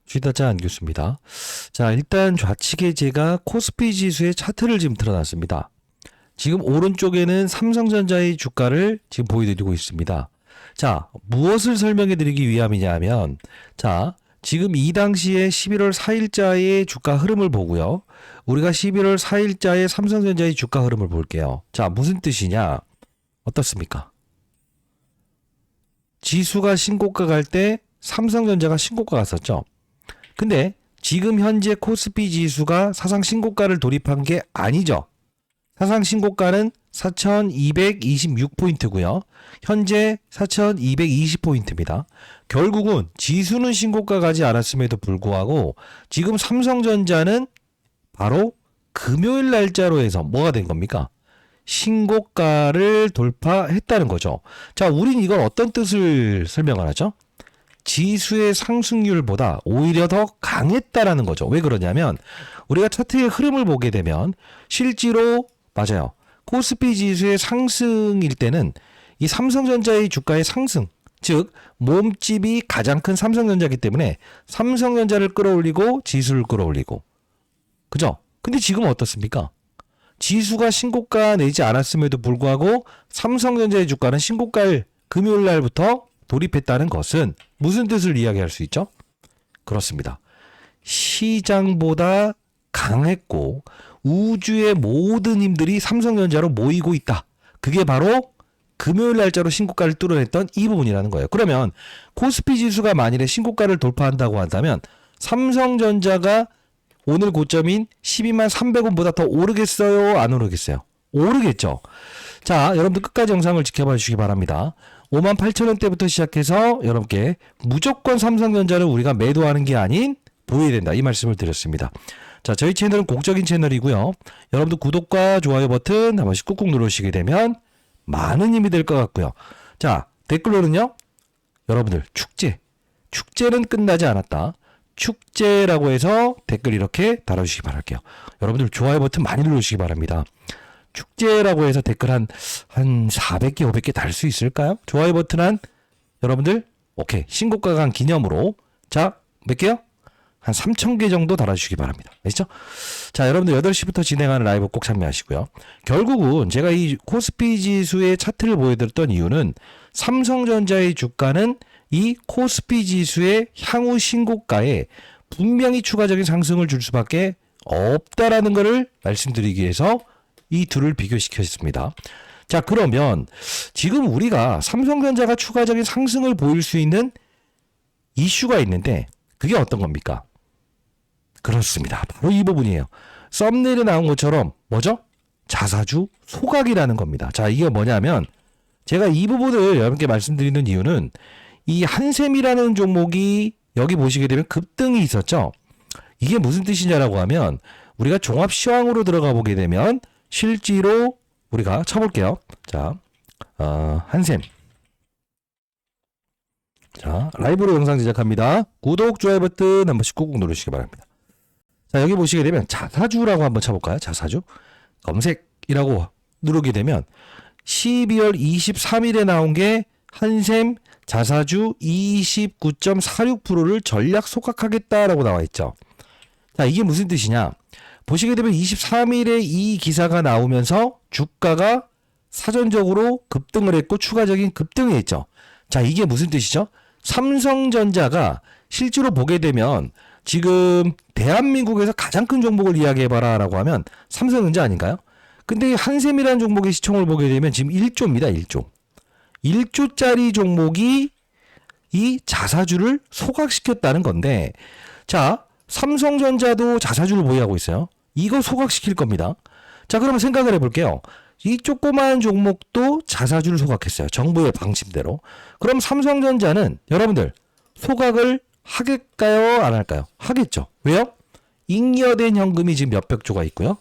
주식타짜 안교수입니다. 자, 일단 좌측에 제가 코스피 지수의 차트를 지금 틀어놨습니다. 지금 오른쪽에는 삼성전자의 주가를 지금 보여드리고 있습니다. 자, 무엇을 설명해 드리기 위함이냐 하면, 자, 지금 이 당시에 11월 4일자의 주가 흐름을 보고요. 우리가 11월 4일자의 삼성전자의 주가 흐름을 볼게요. 자, 무슨 뜻이냐? 어떻습니까? 지수가 신고가 갈 때 삼성전자가 신고가 갔었죠. 근데 지금 현재 코스피 지수가 사상 신고가를 돌입한 게 아니죠. 사상 신고가는 4,226포인트고요. 현재 4,220포인트입니다. 결국은 지수는 신고가 가지 않았음에도 불구하고 지금 삼성전자는 바로 금요일 날짜로 해서 뭐가 된 겁니까? 신고가를 돌파했다는 거죠. 자, 우린 이걸 어떤 뜻을 설명을 하죠? 지수의 상승률보다 오히려 더 강했다라는 거죠. 왜 그러냐면 우리가 차트의 흐름을 보게 되면 실제로 맞아요. 코스피 지수의 상승일 때는 이 삼성전자의 주가의 상승, 즉 몸집이 가장 큰 삼성전자이기 때문에 삼성전자를 끌어올리고 지수를 끌어올리고, 그죠? 근데 지금은 어떻습니까? 지수가 신고가 내지 않았음에도 불구하고 삼성전자의 주가는 신고가를 금요일 날부터 돌입했다는 것은 무슨 뜻을 이야기할 수 있죠? 그렇습니다. 시장보다 강했고 우주의 모든 힘들이 삼성전자로 모이고 있다. 그게 바로 금요일 날짜로 신고가를 뚫어냈던 이 부분이라는 거예요. 그러면 코스피 지수가 만일에 신고가를 돌파한다고 한다면 삼성전자가 오늘 고점인 12만 300원보다 더 오르겠어요? 안 오르겠어요? 오르겠죠. 자, 여러분들 끝까지 영상을 지켜봐 주시기 바랍니다. 58,000원대부터 시작해서 여러분께 무조건 삼성전자를 우리가 매도하는 게 아닌 보여야 된다. 이 말씀을 드렸습니다. 자, 저희 채널은 공적인 채널이고요. 여러분들 구독과 좋아요 버튼 한 번씩 꾹꾹 누르시게 되면 많은 힘이 될 것 같고요. 자, 댓글로는요. 여러분들 축제는 끝나지 않았다. 축제라고 해서 댓글 이렇게 달아주시기 바랄게요. 여러분들 좋아요 버튼 많이 누르시기 바랍니다. 축제라고 해서 댓글 한 400개, 500개 달 수 있을까요? 좋아요 버튼 여러분들, 오케이. 신고가 간 기념으로. 자, 몇 개요? 한 3,000개 정도 달아주시기 바랍니다. 아시죠? 자, 여러분들 8시부터 진행하는 라이브 꼭 참여하시고요. 결국은 제가 이 코스피 지수의 차트를 보여드렸던 이유는 삼성전자의 주가는 이 코스피 지수의 향후 신고가에 분명히 추가적인 상승을 줄 수밖에 없다라는 것을 말씀드리기 위해서 이 둘을 비교시켰습니다. 자, 그러면 지금 우리가 삼성전자가 추가적인 상승을 보일 수 있는 이슈가 있는데 그게 어떤 겁니까? 그렇습니다. 바로 이 부분이에요. 썸네일에 나온 것처럼 뭐죠? 자사주 소각이라는 겁니다. 자, 이게 뭐냐면 제가 이 부분을 여러분께 말씀드리는 이유는 이 한샘이라는 종목이 여기 보시게 되면 급등이 있었죠. 이게 무슨 뜻이냐라고 하면 우리가 종합 시황으로 들어가 보게 되면 실제로 우리가 쳐볼게요. 자, 한샘. 자, 라이브로 영상 제작합니다. 구독, 좋아요 버튼 한 번씩 꾹꾹 누르시기 바랍니다. 자, 여기 보시게 되면 자사주라고 한번 쳐볼까요? 자사주. 검색이라고 누르게 되면 12월 23일에 나온 게 한샘 자사주 29.46%를 전략 소각하겠다라고 나와 있죠. 자, 이게 무슨 뜻이냐? 보시게 되면 23일에 이 기사가 나오면서 주가가 사전적으로 급등을 했고 추가적인 급등이 있죠. 자, 이게 무슨 뜻이죠? 삼성전자가 실제로 보게 되면 지금 대한민국에서 가장 큰 종목을 이야기해봐라 라고 하면 삼성전자 아닌가요? 근데 한샘이라는 종목의 시총을 보게 되면 지금 1조입니다. 1조. 1조짜리 종목이 이 자사주를 소각시켰다는 건데, 자, 삼성전자도 자사주를 보유하고 있어요. 이거 소각시킬 겁니다. 자, 그러면 생각을 해볼게요. 이 조그마한 종목도 자사주를 소각했어요. 정부의 방침대로. 그럼 삼성전자는 여러분들 소각을 하겠까요? 안 할까요? 하겠죠. 왜요? 잉여된 현금이 지금 몇백 조가 있고요.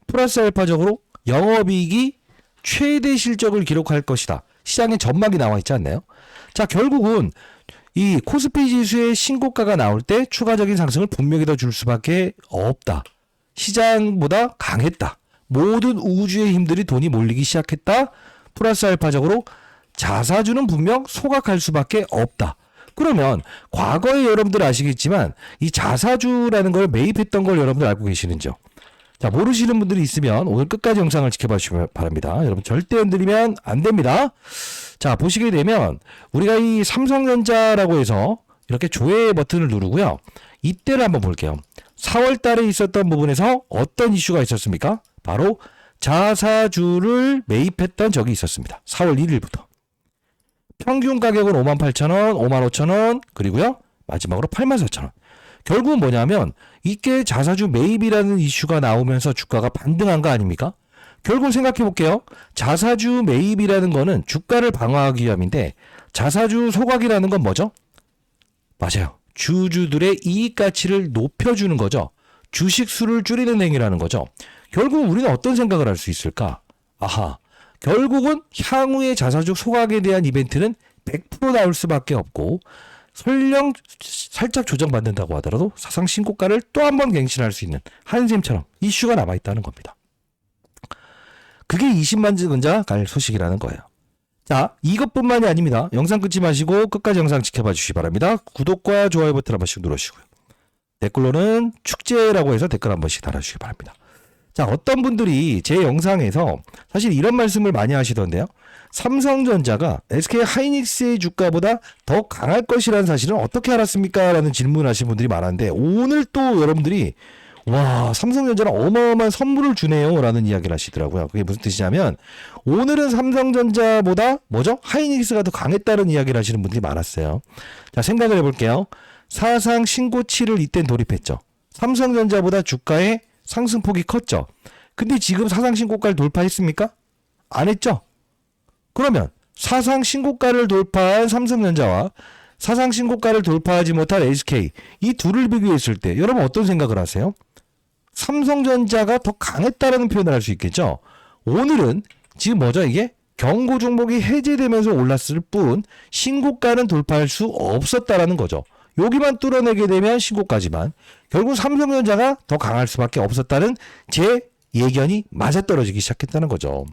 플러스 알파적으로 영업이익이 최대 실적을 기록할 것이다. 시장에 전망이 나와 있지 않나요? 자, 결국은 이 코스피 지수의 신고가가 나올 때 추가적인 상승을 분명히 더 줄 수밖에 없다. 시장보다 강했다. 모든 우주의 힘들이 돈이 몰리기 시작했다. 플러스 알파적으로 자사주는 분명 소각할 수밖에 없다. 그러면 과거에 여러분들 아시겠지만 이 자사주라는 걸 매입했던 걸 여러분들 알고 계시는지요? 자, 모르시는 분들이 있으면 오늘 끝까지 영상을 지켜봐 주시기 바랍니다. 여러분 절대 흔들리면 안 됩니다. 자, 보시게 되면 우리가 이 삼성전자라고 해서 이렇게 조회 버튼을 누르고요. 이때를 한번 볼게요. 4월 달에 있었던 부분에서 어떤 이슈가 있었습니까? 바로 자사주를 매입했던 적이 있었습니다. 4월 1일부터. 평균 가격은 58,000원, 55,000원, 그리고요. 마지막으로 84,000원. 결국은 뭐냐면 이게 자사주 매입이라는 이슈가 나오면서 주가가 반등한 거 아닙니까? 결국 생각해 볼게요. 자사주 매입이라는 거는 주가를 방어하기 위함인데 자사주 소각이라는 건 뭐죠? 맞아요. 주주들의 이익 가치를 높여주는 거죠. 주식 수를 줄이는 행위라는 거죠. 결국 우리는 어떤 생각을 할 수 있을까? 아하. 결국은 향후의 자사주 소각에 대한 이벤트는 100% 나올 수밖에 없고 설령 살짝 조정받는다고 하더라도 사상 신고가를 또 한 번 갱신할 수 있는 한샘처럼 이슈가 남아있다는 겁니다. 그게 20만 증자 갈 소식이라는 거예요. 자, 이것뿐만이 아닙니다. 영상 끊지 마시고 끝까지 영상 지켜봐 주시기 바랍니다. 구독과 좋아요 버튼 한 번씩 눌러주시고요. 댓글로는 축제라고 해서 댓글 한 번씩 달아주시기 바랍니다. 자, 어떤 분들이 제 영상에서 사실 이런 말씀을 많이 하시던데요. 삼성전자가 SK 하이닉스의 주가보다 더 강할 것이라는 사실은 어떻게 알았습니까? 라는 질문을 하시는 분들이 많았는데 오늘 또 여러분들이 와, 삼성전자는 어마어마한 선물을 주네요 라는 이야기를 하시더라고요. 그게 무슨 뜻이냐면 오늘은 삼성전자보다 뭐죠? 하이닉스가 더 강했다는 이야기를 하시는 분들이 많았어요. 자, 생각을 해볼게요. 사상 신고치를 이땐 돌입했죠. 삼성전자보다 주가의 상승폭이 컸죠. 근데 지금 사상 신고가를 돌파했습니까? 안 했죠? 그러면 사상 신고가를 돌파한 삼성전자와 사상 신고가를 돌파하지 못한 SK 이 둘을 비교했을 때 여러분 어떤 생각을 하세요? 삼성전자가 더 강했다라는 표현을 할 수 있겠죠. 오늘은 지금 뭐죠 이게? 경고 종목이 해제되면서 올랐을 뿐 신고가는 돌파할 수 없었다라는 거죠. 여기만 뚫어내게 되면 신고가지만 결국 삼성전자가 더 강할 수밖에 없었다는 제 예견이 맞아떨어지기 시작했다는 거죠.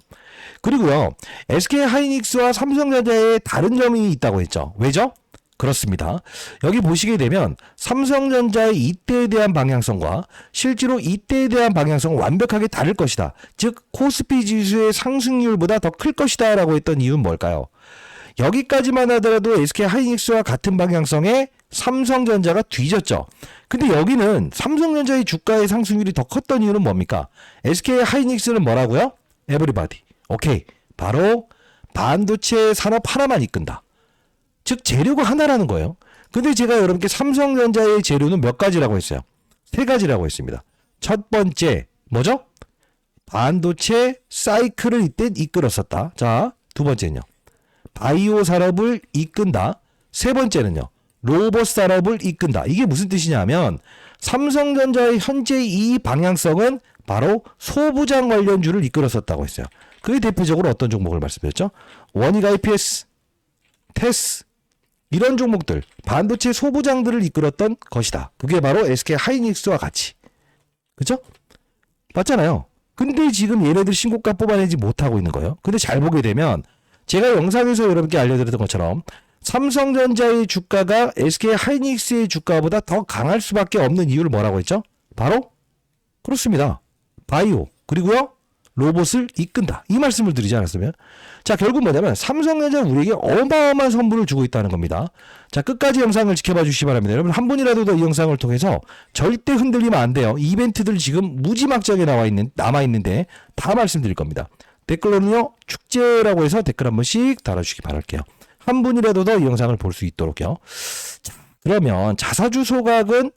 그리고요. SK 하이닉스와 삼성전자에 다른 점이 있다고 했죠. 왜죠? 그렇습니다. 여기 보시게 되면 삼성전자의 이때에 대한 방향성과 실제로 이때에 대한 방향성은 완벽하게 다를 것이다. 즉 코스피 지수의 상승률보다 더 클 것이다 라고 했던 이유는 뭘까요? 여기까지만 하더라도 SK 하이닉스와 같은 방향성의 삼성전자가 뒤졌죠. 근데 여기는 삼성전자의 주가의 상승률이 더 컸던 이유는 뭡니까? SK 하이닉스는 뭐라고요? 에브리바디. 오케이. 바로 반도체 산업 하나만 이끈다. 즉 재료가 하나라는 거예요. 근데 제가 여러분께 삼성전자의 재료는 몇 가지라고 했어요? 세 가지라고 했습니다. 첫 번째 뭐죠? 반도체 사이클을 이때 이끌었었다. 자, 두 번째는요. 바이오 산업을 이끈다. 세 번째는요. 로봇 산업을 이끈다. 이게 무슨 뜻이냐면 삼성전자의 현재 이 방향성은 바로 소부장 관련주를 이끌었었다고 했어요. 그게 대표적으로 어떤 종목을 말씀드렸죠? 원익 IPS, 테스 이런 종목들 반도체 소부장들을 이끌었던 것이다. 그게 바로 SK 하이닉스와 같이. 그렇죠? 맞잖아요. 근데 지금 얘네들 신고가 뽑아내지 못하고 있는 거예요. 근데 잘 보게 되면 제가 영상에서 여러분께 알려드렸던 것처럼 삼성전자의 주가가 SK 하이닉스의 주가보다 더 강할 수밖에 없는 이유를 뭐라고 했죠? 바로 그렇습니다. 바이오 그리고요 로봇을 이끈다. 이 말씀을 드리지 않았으면 자 결국 뭐냐면 삼성전자는 우리에게 어마어마한 선물을 주고 있다는 겁니다. 자 끝까지 영상을 지켜봐 주시기 바랍니다. 여러분 한 분이라도 더 이 영상을 통해서 절대 흔들리면 안 돼요. 이벤트들 지금 무지막지하게 남아있는데 다 말씀드릴 겁니다. 댓글로는요 축제라고 해서 댓글 한 번씩 달아주시기 바랄게요. 한 분이라도 더 이 영상을 볼 수 있도록요. 자, 그러면 자사주 소각은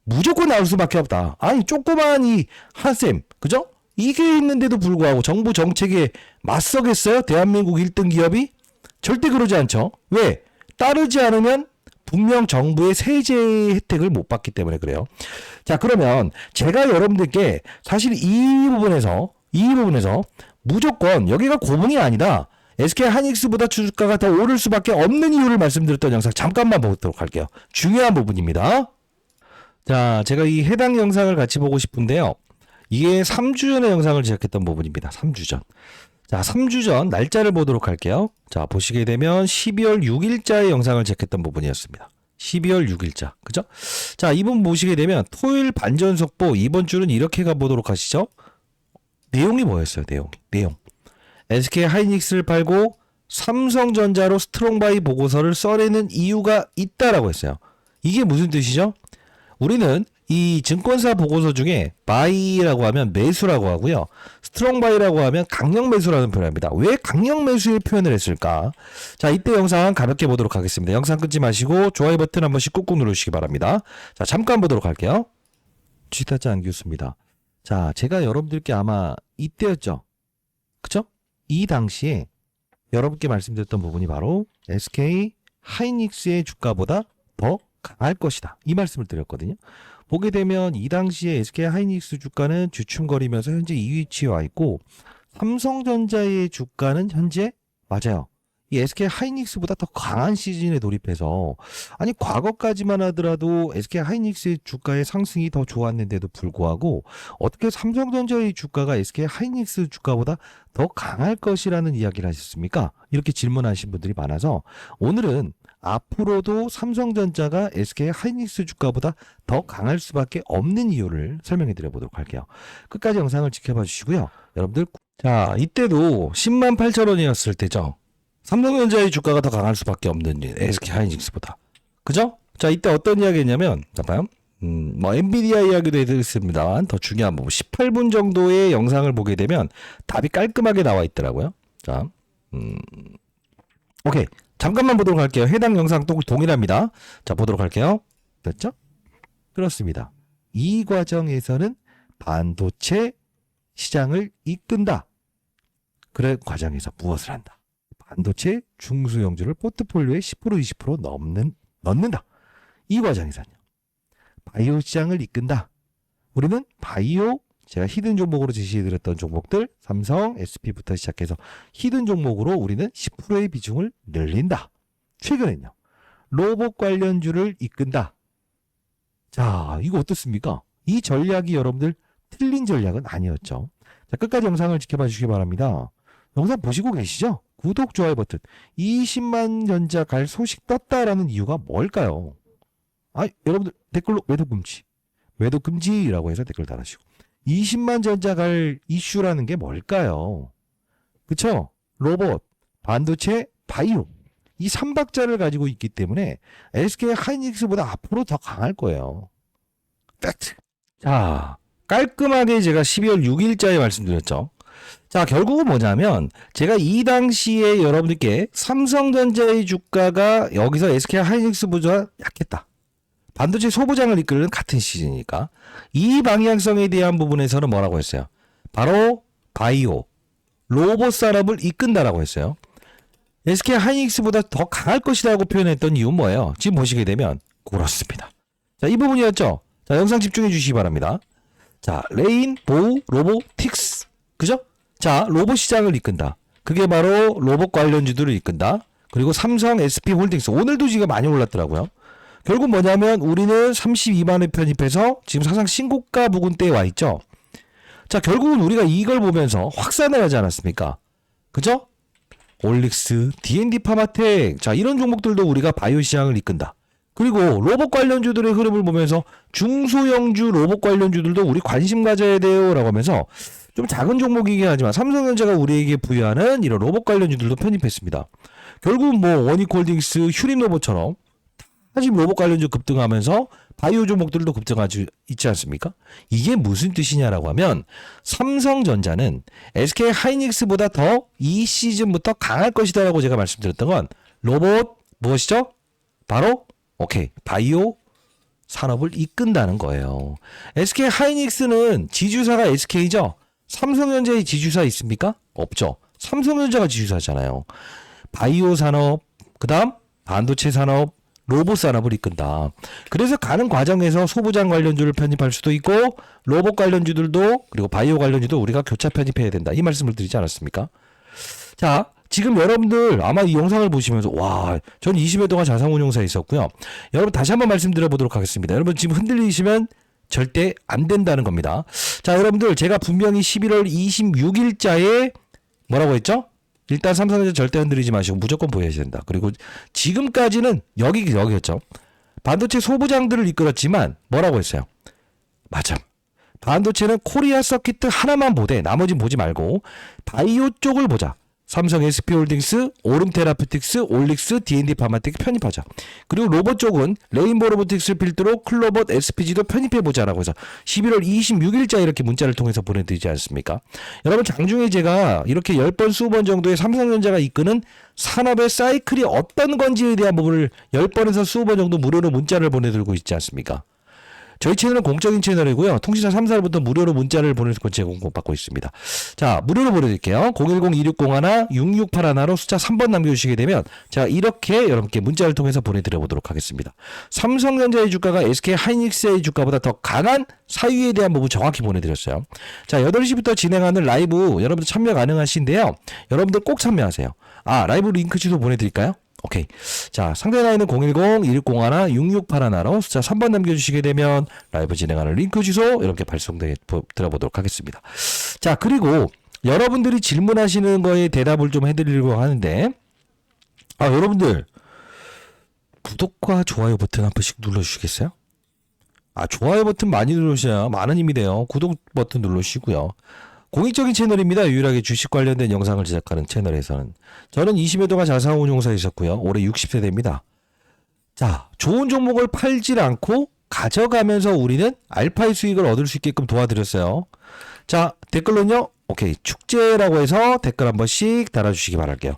무조건 나올 수밖에 없다. 아니 조그만 이 한샘 그죠? 이게 있는데도 불구하고 정부 정책에 맞서겠어요? 대한민국 1등 기업이? 절대 그러지 않죠. 왜? 따르지 않으면 분명 정부의 세제 혜택을 못 받기 때문에 그래요. 자 그러면 제가 여러분들께 사실 이 부분에서 무조건 여기가 고분이 아니다. SK 하이닉스보다 주가가 더 오를 수밖에 없는 이유를 말씀드렸던 영상 잠깐만 보도록 할게요. 중요한 부분입니다. 자, 제가 이 해당 영상을 같이 보고 싶은데요. 이게 3주 전에 영상을 제작했던 부분입니다. 3주 전. 자, 3주 전 날짜를 보도록 할게요. 자, 보시게 되면 12월 6일자의 영상을 제작했던 부분이었습니다. 12월 6일자. 그죠? 자, 이 부분 보시게 되면 토요일 반전 속보 이번 주는 이렇게 가보도록 하시죠. 내용이 뭐였어요? 내용. SK 하이닉스를 팔고 삼성전자로 스트롱바이 보고서를 써내는 이유가 있다라고 했어요. 이게 무슨 뜻이죠? 우리는 이 증권사 보고서 중에 바이라고 하면 매수라고 하고요. 스트롱바이라고 하면 강력 매수라는 표현을 합니다. 왜 강력 매수의 표현을 했을까? 자, 이때 영상 가볍게 보도록 하겠습니다. 영상 끊지 마시고 좋아요 버튼 한 번씩 꾹꾹 누르시기 바랍니다. 자, 잠깐 보도록 할게요. 취타자 안교수입니다. 자, 제가 여러분들께 아마 이때였죠. 그쵸? 이 당시에 여러분께 말씀드렸던 부분이 바로 SK 하이닉스의 주가보다 더 강할 것이다. 이 말씀을 드렸거든요. 보게 되면 이 당시에 SK 하이닉스 주가는 주춤거리면서 현재 2위 위치에 와 있고 삼성전자의 주가는 현재 맞아요. 이 SK 하이닉스보다 더 강한 시즌에 돌입해서 아니 과거까지만 하더라도 SK 하이닉스의 주가의 상승이 더 좋았는데도 불구하고 어떻게 삼성전자의 주가가 SK 하이닉스 주가보다 더 강할 것이라는 이야기를 하셨습니까? 이렇게 질문하신 분들이 많아서 오늘은 앞으로도 삼성전자가 SK 하이닉스 주가보다 더 강할 수밖에 없는 이유를 설명해 드려 보도록 할게요. 끝까지 영상을 지켜봐 주시고요. 여러분들 자 이때도 10만 8천 원이었을 때죠. 삼성전자의 주가가 더 강할 수밖에 없는 SK 하이닉스보다. 그죠? 자, 이때 어떤 이야기 했냐면, 잠깐만. 엔비디아 이야기도 했습니다만, 더 중요한 부분. 18분 정도의 영상을 보게 되면 답이 깔끔하게 나와 있더라고요. 자, 오케이. 잠깐만 보도록 할게요. 해당 영상 또 동일합니다. 자, 보도록 할게요. 됐죠? 그렇습니다. 이 과정에서는 반도체 시장을 이끈다. 그래, 과정에서 무엇을 한다? 반도체 중소형주를 포트폴리오에 10% 20% 넣는다. 이 과정에서는요. 바이오 시장을 이끈다. 우리는 바이오 제가 히든 종목으로 제시해드렸던 종목들 삼성, SP부터 시작해서 히든 종목으로 우리는 10%의 비중을 늘린다. 최근에는요. 로봇 관련주를 이끈다. 자, 이거 어떻습니까? 이 전략이 여러분들 틀린 전략은 아니었죠. 자, 끝까지 영상을 지켜봐 주시기 바랍니다. 영상 보시고 계시죠? 구독, 좋아요 버튼. 20만 전자 갈 소식 떴다라는 이유가 뭘까요? 여러분들 댓글로 매도 금지라고 해서 댓글 달아주시고 20만 전자 갈 이슈라는 게 뭘까요? 그쵸? 로봇, 반도체, 바이오 이 3박자를 가지고 있기 때문에 SK 하이닉스보다 앞으로 더 강할 거예요. 팩트. 자, 깔끔하게 제가 12월 6일자에 말씀드렸죠. 자, 결국은 뭐냐면 제가 이 당시에 여러분들께 삼성전자의 주가가 여기서 SK 하이닉스보다 약했다. 반도체 소부장을 이끄는 같은 시즌이니까 이 방향성에 대한 부분에서는 뭐라고 했어요? 바로 바이오, 로봇 산업을 이끈다라고 했어요. SK 하이닉스보다 더 강할 것이라고 표현했던 이유는 뭐예요? 지금 보시게 되면 그렇습니다. 자, 이 부분이었죠. 자, 영상 집중해 주시기 바랍니다. 자, 레인보우 로보틱스. 그죠? 자, 로봇 시장을 이끈다. 그게 바로 로봇 관련주들을 이끈다. 그리고 삼성, SP홀딩스. 오늘도 지금 많이 올랐더라고요. 결국 뭐냐면 우리는 32만원 편입해서 지금 사상 신고가 부근대에 와 있죠. 자, 결국은 우리가 이걸 보면서 확산을 하지 않았습니까? 그죠? 올릭스, D&D 파마텍. 자, 이런 종목들도 우리가 바이오 시장을 이끈다. 그리고 로봇 관련주들의 흐름을 보면서 중소형주 로봇 관련주들도 우리 관심 가져야 돼요 라고 하면서 좀 작은 종목이긴 하지만 삼성전자가 우리에게 부여하는 이런 로봇 관련주들도 편입했습니다. 결국은 뭐 원익홀딩스, 휴림로봇처럼 지금 로봇 관련주 급등하면서 바이오 종목들도 급등하지 있지 않습니까? 이게 무슨 뜻이냐라고 하면 삼성전자는 SK 하이닉스보다 더 이 시즌부터 강할 것이다라고 제가 말씀드렸던 건 로봇 무엇이죠? 바로 바이오 산업을 이끈다는 거예요. SK 하이닉스는 지주사가 SK죠. 삼성전자의 지주사 있습니까? 없죠. 삼성전자가 지주사잖아요. 바이오 산업, 그 다음 반도체 산업, 로봇 산업을 이끈다. 그래서 가는 과정에서 소부장 관련주를 편입할 수도 있고 로봇 관련주들도 그리고 바이오 관련주도 우리가 교차 편입해야 된다. 이 말씀을 드리지 않았습니까? 자, 지금 여러분들 아마 이 영상을 보시면서 와, 전 20여 동안 자산운용사에 있었고요. 여러분 다시 한번 말씀드려보도록 하겠습니다. 여러분 지금 흔들리시면 절대 안 된다는 겁니다. 자, 여러분들 제가 분명히 11월 26일자에 뭐라고 했죠? 일단 삼성전자 절대 흔들리지 마시고 무조건 보여야 된다. 그리고 지금까지는 여기였죠. 반도체 소부장들을 이끌었지만 뭐라고 했어요? 맞아. 반도체는 코리아 서킷 하나만 보되 나머지는 보지 말고 바이오 쪽을 보자. 삼성 SP홀딩스, 오름테라퓨틱스, 올릭스, D&D 파마텍 편입하자. 그리고 로봇 쪽은 레인보우 로보틱스 필두로 클로봇, SPG도 편입해보자라고 해서 11월 26일자 이렇게 문자를 통해서 보내드리지 않습니까? 여러분 장중에 제가 이렇게 10번, 20번 정도의 삼성전자가 이끄는 산업의 사이클이 어떤 건지에 대한 부분을 10번에서 20번 정도 무료로 문자를 보내드리고 있지 않습니까? 저희 채널은 공적인 채널이고요. 통신사 3사부터 무료로 문자를 보내서 제공받고 있습니다. 자, 무료로 보내드릴게요. 010-2601-6681로 숫자 3번 남겨주시게 되면 자 이렇게 여러분께 문자를 통해서 보내드려 보도록 하겠습니다. 삼성전자의 주가가 SK하이닉스의 주가보다 더 강한 사유에 대한 부분 정확히 보내드렸어요. 자, 8시부터 진행하는 라이브 여러분들 참여 가능하신데요. 여러분들 꼭 참여하세요. 라이브 링크 주소 보내드릴까요? 오케이. 자, 상대 라인은 010-1601-6681로 숫자 3번 남겨주시게 되면 라이브 진행하는 링크 주소 이렇게 들어보도록 하겠습니다. 자, 그리고 여러분들이 질문하시는 거에 대답을 좀 해드리려고 하는데 여러분들 구독과 좋아요 버튼 한 번씩 눌러주시겠어요? 좋아요 버튼 많이 누르셔야 많은 힘이 돼요. 구독 버튼 눌러주시고요. 공익적인 채널입니다. 유일하게 주식 관련된 영상을 제작하는 채널에서는. 저는 20여 도가 자산운용사에 있었고요. 올해 60세대입니다. 자, 좋은 종목을 팔질 않고 가져가면서 우리는 알파의 수익을 얻을 수 있게끔 도와드렸어요. 자, 댓글로는요. 오케이. 축제라고 해서 댓글 한 번씩 달아주시기 바랄게요.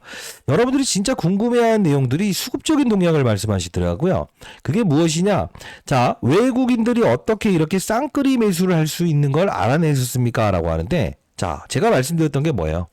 여러분들이 진짜 궁금해하는 내용들이 수급적인 동향을 말씀하시더라고요. 그게 무엇이냐? 자, 외국인들이 어떻게 이렇게 쌍끌이 매수를 할 수 있는 걸 알아내셨습니까? 라고 하는데 자, 제가 말씀드렸던 게 뭐예요?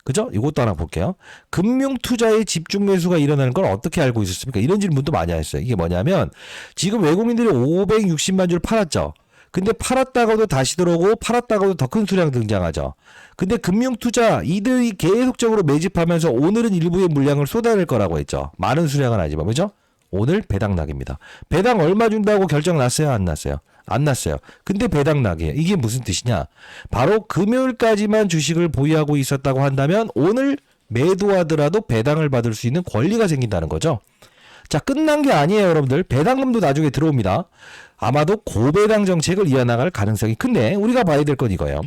그죠? 이것도 하나 볼게요. 금융 투자의 집중 매수가 일어나는 걸 어떻게 알고 있었습니까? 이런 질문도 많이 하셨어요. 이게 뭐냐면 지금 외국인들이 560만 주를 팔았죠. 근데 팔았다가도 다시 들어오고 팔았다가도 더 큰 수량 등장하죠. 근데 금융투자 이들이 계속적으로 매집하면서 오늘은 일부의 물량을 쏟아낼 거라고 했죠. 많은 수량은 아니지만 그죠? 오늘 배당락입니다. 배당 얼마 준다고 결정 났어요? 안 났어요? 안 났어요. 근데 배당락이에요. 이게 무슨 뜻이냐? 바로 금요일까지만 주식을 보유하고 있었다고 한다면 오늘 매도하더라도 배당을 받을 수 있는 권리가 생긴다는 거죠. 자, 끝난 게 아니에요, 여러분들. 배당금도 나중에 들어옵니다. 아마도 고배당 정책을 이어나갈 가능성이 큰데 우리가 봐야 될 건 이거예요.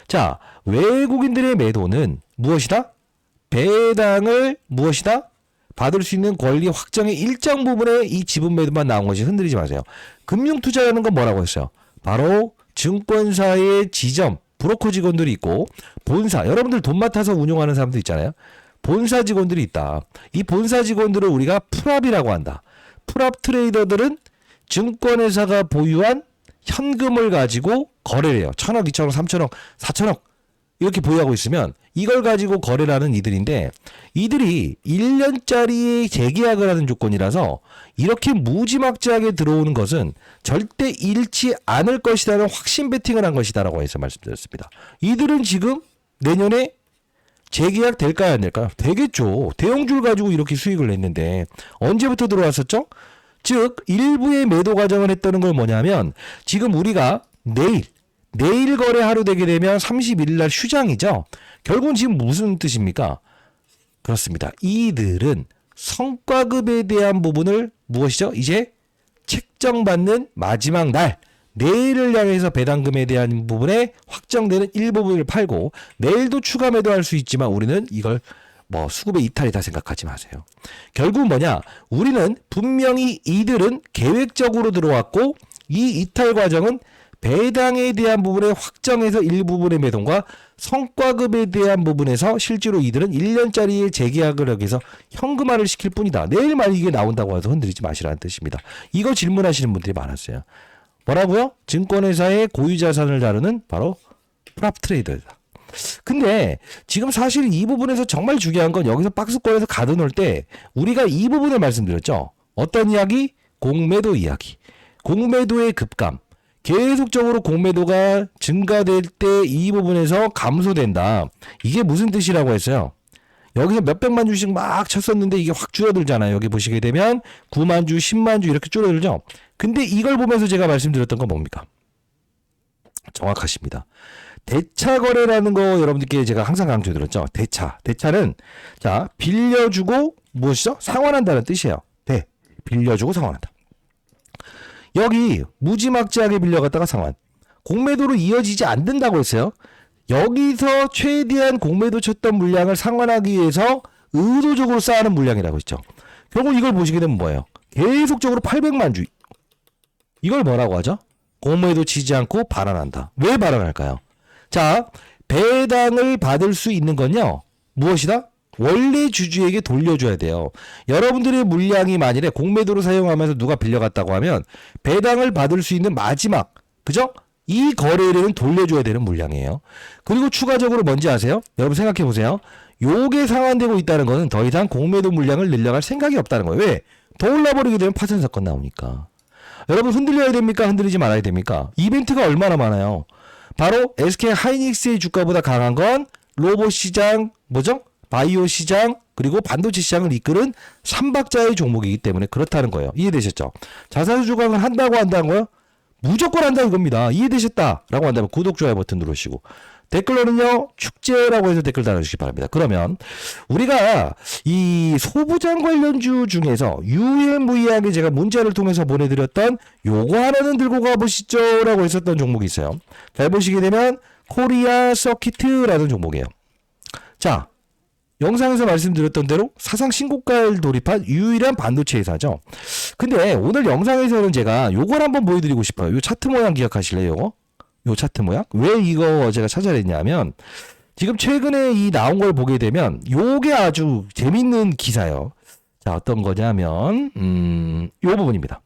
자, 외국인들의 매도는 무엇이다? 배당을 무엇이다? 받을 수 있는 권리 확정의 일정 부분에 이 지분 매도만 나온 것이 흔들리지 마세요. 금융투자라는 건 뭐라고 했어요? 바로 증권사의 지점, 브로커 직원들이 있고 본사, 여러분들 돈 맡아서 운용하는 사람도 있잖아요. 본사 직원들이 있다. 이 본사 직원들을 우리가 풀압이라고 한다. 풀압 트레이더들은 증권회사가 보유한 현금을 가지고 거래를 해요. 1,000억, 2,000억, 3,000억, 4,000억 이렇게 보유하고 있으면 이걸 가지고 거래를 하는 이들인데 이들이 1년짜리 재계약을 하는 조건이라서 이렇게 무지막지하게 들어오는 것은 절대 잃지 않을 것이라는 확신 베팅을 한 것이다라고 해서 말씀드렸습니다. 이들은 지금 내년에 재계약 될까요? 안 될까요? 되겠죠. 대형주를 가지고 이렇게 수익을 냈는데 언제부터 들어왔었죠? 즉 일부의 매도 과정을 했다는 걸 뭐냐면 지금 우리가 내일 거래 하루 되게 되면 31일 날 휴장이죠. 결국은 지금 무슨 뜻입니까? 그렇습니다. 이들은 성과급에 대한 부분을 무엇이죠? 이제 책정받는 마지막 날 내일을 향해서 배당금에 대한 부분에 확정되는 일부분을 팔고 내일도 추가 매도할 수 있지만 우리는 이걸 수급의 이탈이다 생각하지 마세요. 결국은 뭐냐? 우리는 분명히 이들은 계획적으로 들어왔고 이 이탈 과정은 배당에 대한 부분에 확정해서 일부분의 매도과 성과급에 대한 부분에서 실제로 이들은 1년짜리의 재계약을 하기 위해서 현금화를 시킬 뿐이다. 내일 만약 이게 나온다고 해서 흔들리지 마시라는 뜻입니다. 이거 질문하시는 분들이 많았어요. 뭐라고요? 증권회사의 고유자산을 다루는 바로 프랍 트레이더다. 근데 지금 사실 이 부분에서 정말 중요한 건 여기서 박스권에서 가둬놓을 때 우리가 이 부분을 말씀드렸죠. 어떤 이야기? 공매도 이야기. 공매도의 급감. 계속적으로 공매도가 증가될 때 이 부분에서 감소된다. 이게 무슨 뜻이라고 했어요? 여기서 몇백만 주씩 막 쳤었는데 이게 확 줄어들잖아요. 여기 보시게 되면 9만 주, 10만 주 이렇게 줄어들죠. 근데 이걸 보면서 제가 말씀드렸던 건 뭡니까? 정확하십니다. 대차 거래라는 거 여러분들께 제가 항상 강조드렸죠. 대차는 자 빌려주고 무엇이죠? 상환한다는 뜻이에요. 빌려주고 상환한다. 여기 무지막지하게 빌려갔다가 상환. 공매도로 이어지지 않는다고 했어요. 여기서 최대한 공매도 쳤던 물량을 상환하기 위해서 의도적으로 쌓아놓은 물량이라고 했죠. 결국 이걸 보시게 되면 뭐예요? 계속적으로 800만 주. 이걸 뭐라고 하죠? 공매도 치지 않고 발환한다. 왜 발환할까요? 자, 배당을 받을 수 있는 건요. 무엇이다? 원래 주주에게 돌려줘야 돼요. 여러분들의 물량이 만일에 공매도로 사용하면서 누가 빌려갔다고 하면 배당을 받을 수 있는 마지막, 그죠? 이 거래일에는 돌려줘야 되는 물량이에요. 그리고 추가적으로 뭔지 아세요? 여러분 생각해 보세요. 요게 상환되고 있다는 거는 더 이상 공매도 물량을 늘려갈 생각이 없다는 거예요. 왜? 더 올라버리게 되면 파산 사건 나오니까. 여러분 흔들려야 됩니까? 흔들리지 말아야 됩니까? 이벤트가 얼마나 많아요. 바로 SK 하이닉스의 주가보다 강한 건 로봇 시장, 뭐죠? 바이오 시장, 그리고 반도체 시장을 이끄는 3박자의 종목이기 때문에 그렇다는 거예요. 이해되셨죠? 자사주 조각을 한다고 한다는 거요? 무조건 한다 이겁니다. 이해되셨다라고 한다면 구독, 좋아요 버튼 누르시고 댓글로는요 축제라고 해서 댓글 달아주시기 바랍니다. 그러면 우리가 이 소부장 관련주 중에서 유일무이하게 제가 문자를 통해서 보내드렸던 요거 하나는 들고 가보시죠 라고 했었던 종목이 있어요. 잘 보시게 되면 코리아 서키트라는 종목이에요. 자, 영상에서 말씀드렸던 대로 사상 신고가를 돌입한 유일한 반도체 회사죠. 근데 오늘 영상에서는 제가 요걸 한번 보여드리고 싶어요. 요 차트 모양 기억하실래요? 요거? 요 차트 모양? 왜 이거 제가 찾아냈냐면 지금 최근에 이 나온 걸 보게 되면 요게 아주 재밌는 기사예요. 자, 어떤 거냐면 요 부분입니다.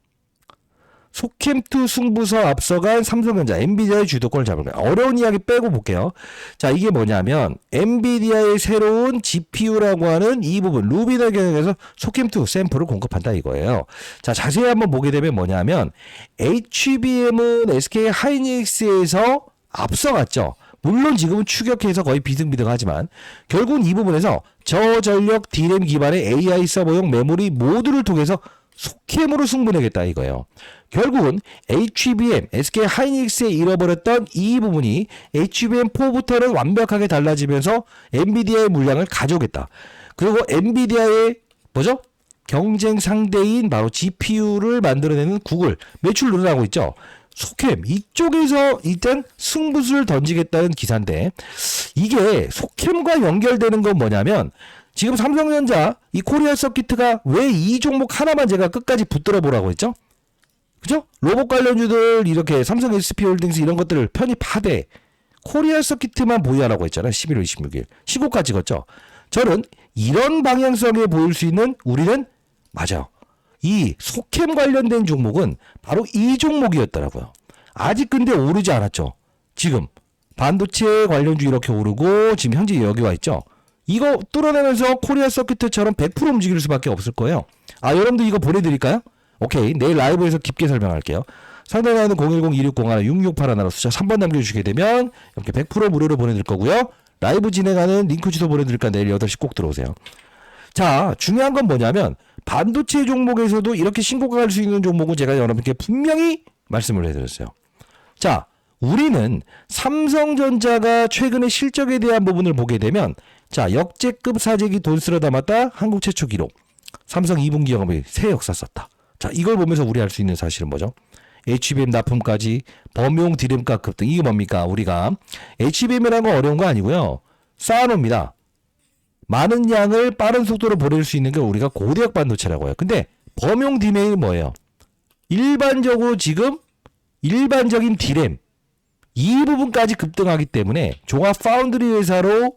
소캠2 승부서 앞서간 삼성전자, 엔비디아의 주도권을 잡을 거예요. 어려운 이야기 빼고 볼게요. 자, 이게 뭐냐면 엔비디아의 새로운 GPU라고 하는 이 부분, 루비너 경영에서 소캠2 샘플을 공급한다 이거예요. 자, 자세히 한번 보게 되면 뭐냐면 HBM은 SK 하이닉스에서 앞서갔죠. 물론 지금은 추격해서 거의 비등비등하지만 결국은 이 부분에서 저전력 D램 기반의 AI 서버용 메모리 모듈을 통해서 소캠으로 승부내겠다 이거예요. 결국은 HBM, SK 하이닉스에 잃어버렸던 이 부분이 HBM4부터는 완벽하게 달라지면서 엔비디아의 물량을 가져오겠다. 그리고 엔비디아의 뭐죠? 경쟁 상대인 바로 GPU를 만들어내는 구글 매출 늘어나고 있죠. 소캠 이쪽에서 일단 승부수를 던지겠다는 기사인데 이게 소캠과 연결되는 건 뭐냐면 지금 삼성전자 이 코리아 서키트가 왜 이 종목 하나만 제가 끝까지 붙들어 보라고 했죠? 그죠? 로봇 관련주들 이렇게 삼성 SP홀딩스 이런 것들을 편입하되 코리아 서키트만 보유하라고 했잖아요. 11월 26일. 시고가 찍었죠. 저는 이런 방향성에 보일 수 있는 우리는 맞아요. 이 소캠 관련된 종목은 바로 이 종목이었더라고요. 아직 근데 오르지 않았죠. 지금 반도체 관련주 이렇게 오르고 지금 현재 여기 와 있죠. 이거 뚫어내면서 코리아 서키트처럼 100% 움직일 수밖에 없을 거예요. 아, 여러분들 이거 보내드릴까요? 오케이. 내일 라이브에서 깊게 설명할게요. 상담하는 010-2601-6681로 숫자 3번 남겨주시게 되면 이렇게 100% 무료로 보내드릴 거고요. 라이브 진행하는 링크 주소 보내드릴까 내일 8시 꼭 들어오세요. 자, 중요한 건 뭐냐면 반도체 종목에서도 이렇게 신고가 갈 수 있는 종목은 제가 여러분께 분명히 말씀을 해드렸어요. 자, 우리는 삼성전자가 최근의 실적에 대한 부분을 보게 되면 자, 역대급 사재기 돈 쓸어 담았다. 한국 최초 기록. 삼성 2분기 영업이 새 역사 썼다. 자, 이걸 보면서 우리 알 수 있는 사실은 뭐죠? HBM 납품까지 범용 디램값 급등. 이게 뭡니까? 우리가 HBM이라는 건 어려운 거 아니고요. 쌓아놓습니다. 많은 양을 빠른 속도로 보낼 수 있는 게 우리가 고대역 반도체라고 해요. 근데 범용 디램이 뭐예요? 일반적으로 지금 일반적인 디램 이 부분까지 급등하기 때문에 종합 파운드리 회사로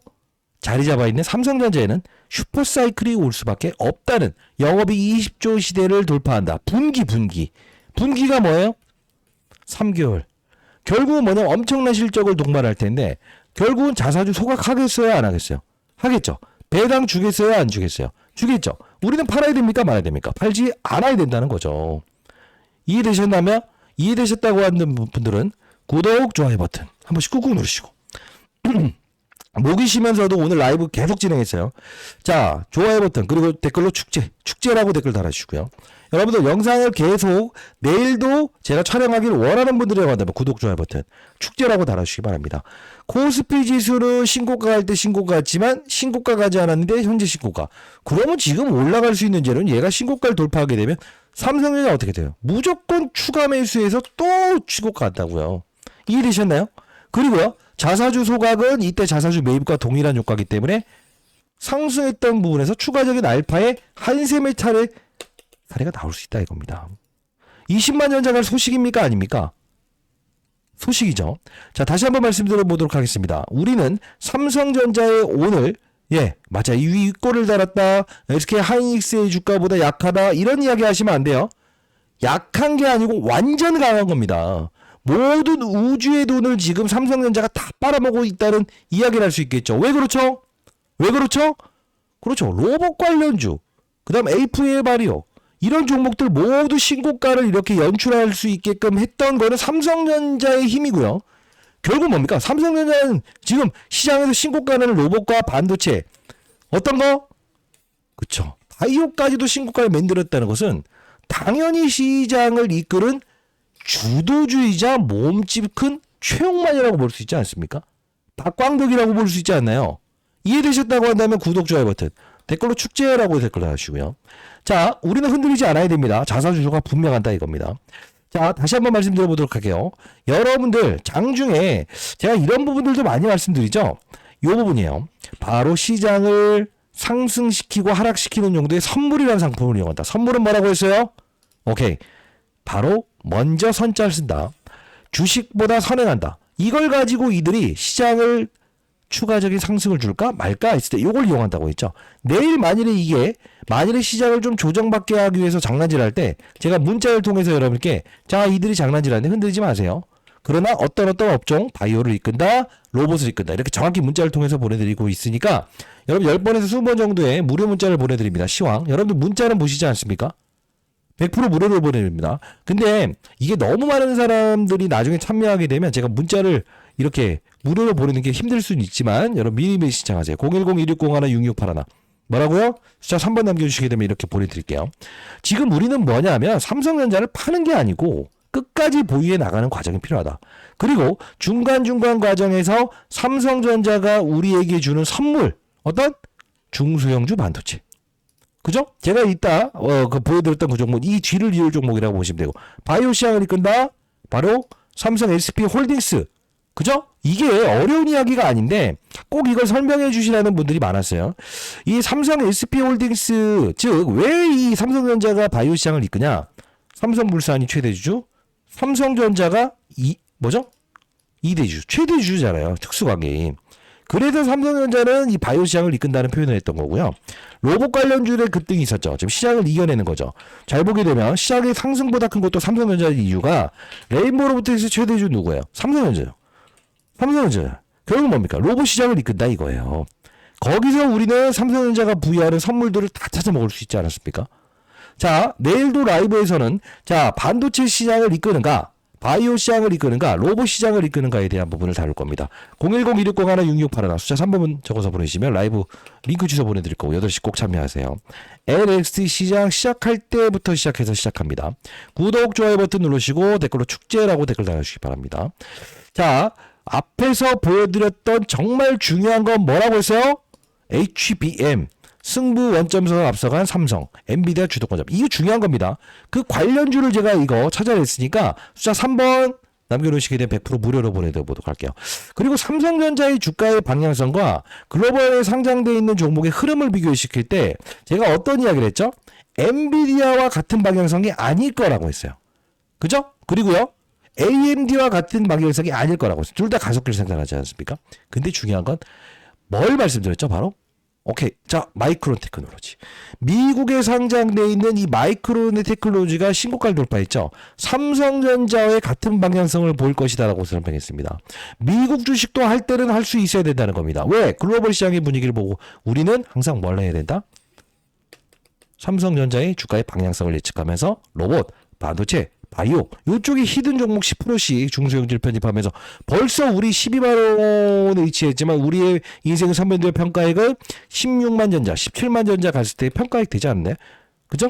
자리 잡아 있는 삼성전자에는 슈퍼사이클이 올 수밖에 없다는 영업이 20조 시대를 돌파한다. 분기가 뭐예요? 3개월. 결국은 뭐냐면 엄청난 실적을 동반할 텐데 결국은 자사주 소각하겠어요? 안 하겠어요? 하겠죠. 배당 주겠어요? 안 주겠어요? 주겠죠. 우리는 팔아야 됩니까? 말아야 됩니까? 팔지 않아야 된다는 거죠. 이해되셨다면? 이해되셨다고 하는 분들은 구독, 좋아요 버튼 한 번씩 꾹꾹 누르시고 목이 쉬면서도 오늘 라이브 계속 진행했어요. 자, 좋아요 버튼, 그리고 댓글로 축제라고 댓글 달아주시고요. 여러분들 영상을 계속 내일도 제가 촬영하기를 원하는 분들이라고 한다면 구독, 좋아요 버튼, 축제라고 달아주시기 바랍니다. 코스피 지수는 신고가 갈 때 신고가 갔지만 신고가 가지 않았는데 현재 신고가. 그러면 지금 올라갈 수 있는 재료는 얘가 신고가를 돌파하게 되면 삼성전자 어떻게 돼요? 무조건 추가 매수해서 또 신고가 간다고요. 이해되셨나요? 그리고요, 자사주 소각은 이때 자사주 매입과 동일한 효과이기 때문에 상승했던 부분에서 추가적인 알파의 한샘의 사례가 나올 수 있다 이겁니다. 20만 연장할 소식입니까? 아닙니까? 소식이죠. 자, 다시 한번 말씀드려보도록 하겠습니다. 우리는 삼성전자의 오늘, 맞아, 이 윗골을 달았다, SK 하이닉스의 주가보다 약하다, 이런 이야기 하시면 안 돼요. 약한 게 아니고 완전 강한 겁니다. 모든 우주의 돈을 지금 삼성전자가 다 빨아먹고 있다는 이야기를 할 수 있겠죠. 왜 그렇죠? 왜 그렇죠? 그렇죠. 로봇 관련주, 그 다음 AFL 바리오, 이런 종목들 모두 신고가를 이렇게 연출할 수 있게끔 했던 거는 삼성전자의 힘이고요. 결국 뭡니까? 삼성전자는 지금 시장에서 신고가는 로봇과 반도체, 어떤 거? 그쵸. 바이오까지도 신고가를 만들었다는 것은 당연히 시장을 이끄는 주도주의자 몸집 큰 최홍만이라고 볼 수 있지 않습니까? 박광덕이라고 볼 수 있지 않나요? 이해되셨다고 한다면 구독, 좋아요 버튼, 댓글로 축제라고 댓글 달아주시고요. 자, 우리는 흔들리지 않아야 됩니다. 자사주주가 분명한다 이겁니다. 자, 다시 한번 말씀드려보도록 할게요. 여러분들 장중에 제가 이런 부분들도 많이 말씀드리죠. 이 부분이에요. 바로 시장을 상승시키고 하락시키는 용도의 선물이라는 상품을 이용한다. 선물은 뭐라고 했어요? 오케이. 바로 먼저 선자를 쓴다. 주식보다 선행한다. 이걸 가지고 이들이 시장을 추가적인 상승을 줄까 말까 했을 때 이걸 이용한다고 했죠. 내일 만일에 시장을 좀 조정받게 하기 위해서 장난질할 때 제가 문자를 통해서 여러분께, 자, 이들이 장난질하는데 흔들리지 마세요. 그러나 어떤 업종, 바이오를 이끈다, 로봇을 이끈다, 이렇게 정확히 문자를 통해서 보내드리고 있으니까 여러분 10번에서 20번 정도의 무료 문자를 보내드립니다. 시황. 여러분들 문자는 보시지 않습니까? 100% 무료로 보내드립니다. 근데 이게 너무 많은 사람들이 나중에 참여하게 되면 제가 문자를 이렇게 무료로 보내는 게 힘들 수는 있지만 여러분 미리미리 신청하세요. 010-1601-6681. 뭐라고요? 숫자 3번 남겨주시게 되면 이렇게 보내드릴게요. 지금 우리는 뭐냐면 삼성전자를 파는 게 아니고 끝까지 보유해 나가는 과정이 필요하다. 그리고 중간중간 과정에서 삼성전자가 우리에게 주는 선물, 어떤? 중소형주 반도체. 그죠? 제가 이따 보여드렸던 그 종목, 이 뒤를 이을 종목이라고 보시면 되고, 바이오 시장을 이끈다, 바로 삼성 SP 홀딩스. 그죠? 이게 어려운 이야기가 아닌데 꼭 이걸 설명해 주시라는 분들이 많았어요. 이 삼성 SP 홀딩스, 즉 왜 이 삼성전자가 바이오 시장을 이끄냐? 삼성물산이 최대주주, 삼성전자가 뭐죠? 2대주, 최대주주잖아요. 특수관계인. 그래서 삼성전자는 이 바이오 시장을 이끈다는 표현을 했던 거고요. 로봇 관련주의 급등이 있었죠. 지금 시장을 이겨내는 거죠. 잘 보게 되면 시장의 상승보다 큰 것도 삼성전자의 이유가 레인보우로부터에서 최대주 누구예요? 삼성전자요. 삼성전자. 결국 뭡니까? 로봇 시장을 이끈다 이거예요. 거기서 우리는 삼성전자가 부여하는 선물들을 다 찾아 먹을 수 있지 않았습니까? 자, 내일도 라이브에서는 자, 반도체 시장을 이끄는가, 바이오 시장을 이끄는가, 로봇 시장을 이끄는가에 대한 부분을 다룰 겁니다. 010-1601-6681 숫자 3번 적어서 보내시면 라이브 링크 주소 보내드릴 거고 8시 꼭 참여하세요. LXT 시장 시작할 때부터 시작해서 시작합니다. 구독, 좋아요 버튼 누르시고 댓글로 축제라고 댓글 달아주시기 바랍니다. 자, 앞에서 보여드렸던 정말 중요한 건 뭐라고 했어요? HBM. 승부 원점에서 앞서간 삼성, 엔비디아 주도권 잡. 이게 중요한 겁니다. 그 관련주를 제가 이거 찾아냈으니까 숫자 3번 남겨놓으시게 되면 100% 무료로 보내드리도록 할게요. 그리고 삼성전자의 주가의 방향성과 글로벌에 상장되어 있는 종목의 흐름을 비교시킬 때 제가 어떤 이야기를 했죠? 엔비디아와 같은 방향성이 아닐 거라고 했어요. 그죠? 그리고요, AMD와 같은 방향성이 아닐 거라고 했어요. 둘 다 가속기를 생산하지 않습니까? 근데 중요한 건 뭘 말씀드렸죠? 바로 오케이. 자, 마이크론 테크놀로지. 미국에 상장되어 있는 이 마이크론 테크놀로지가 신고가를 돌파했죠. 삼성전자의 같은 방향성을 보일 것이다라고 설명했습니다. 미국 주식도 할 때는 할 수 있어야 된다는 겁니다. 왜? 글로벌 시장의 분위기를 보고 우리는 항상 뭘 해야 된다? 삼성전자의 주가의 방향성을 예측하면서 로봇, 반도체, 바이오 요쪽에 히든 종목 10%씩 중소형질 편입하면서 벌써 우리 12만 원에 위치했지만 우리의 인생 선배들의 평가액은 16만 전자, 17만 전자 갔을 때 평가액 되지 않네. 그죠?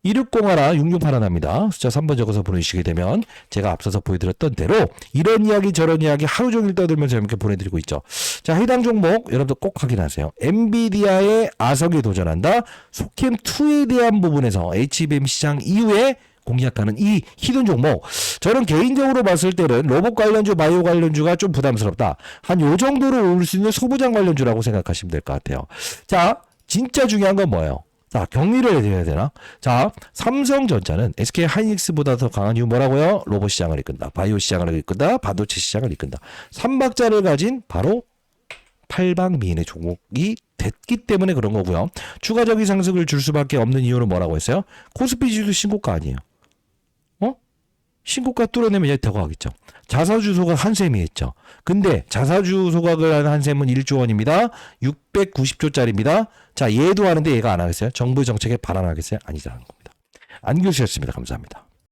2601, 6681 납니다. 숫자 3번 적어서 보내주시게 되면 제가 앞서서 보여드렸던 대로 이런 이야기 저런 이야기 하루 종일 떠들면서 재밌게 보내드리고 있죠. 자, 해당 종목 여러분들 꼭 확인하세요. 엔비디아의 아석에 도전한다. 소캠2에 대한 부분에서 HBM 시장 이후에 공략하는 이 히든 종목, 저는 개인적으로 봤을 때는 로봇 관련주, 바이오 관련주가 좀 부담스럽다. 한 요 정도로 올 수 있는 소부장 관련주라고 생각하시면 될 것 같아요. 자, 진짜 중요한 건 뭐예요? 자, 격리를 해야 되나? 자, 삼성전자는 SK 하이닉스보다 더 강한 이유 뭐라고요? 로봇 시장을 이끈다. 바이오 시장을 이끈다. 반도체 시장을 이끈다. 3박자를 가진 바로 팔방미인의 종목이 됐기 때문에 그런 거고요. 추가적인 상승을 줄 수밖에 없는 이유는 뭐라고 했어요? 코스피 지수도 신고가 아니에요. 신고가 뚫어내면 얘 더 가겠죠. 자사주 소각 한샘이 했죠. 근데 자사주 소각을 한 한샘은 1조 원입니다. 690조짜리입니다. 자, 얘도 하는데 얘가 안 하겠어요? 정부 정책에 반환하겠어요? 아니라는 겁니다. 안 교수였습니다. 감사합니다.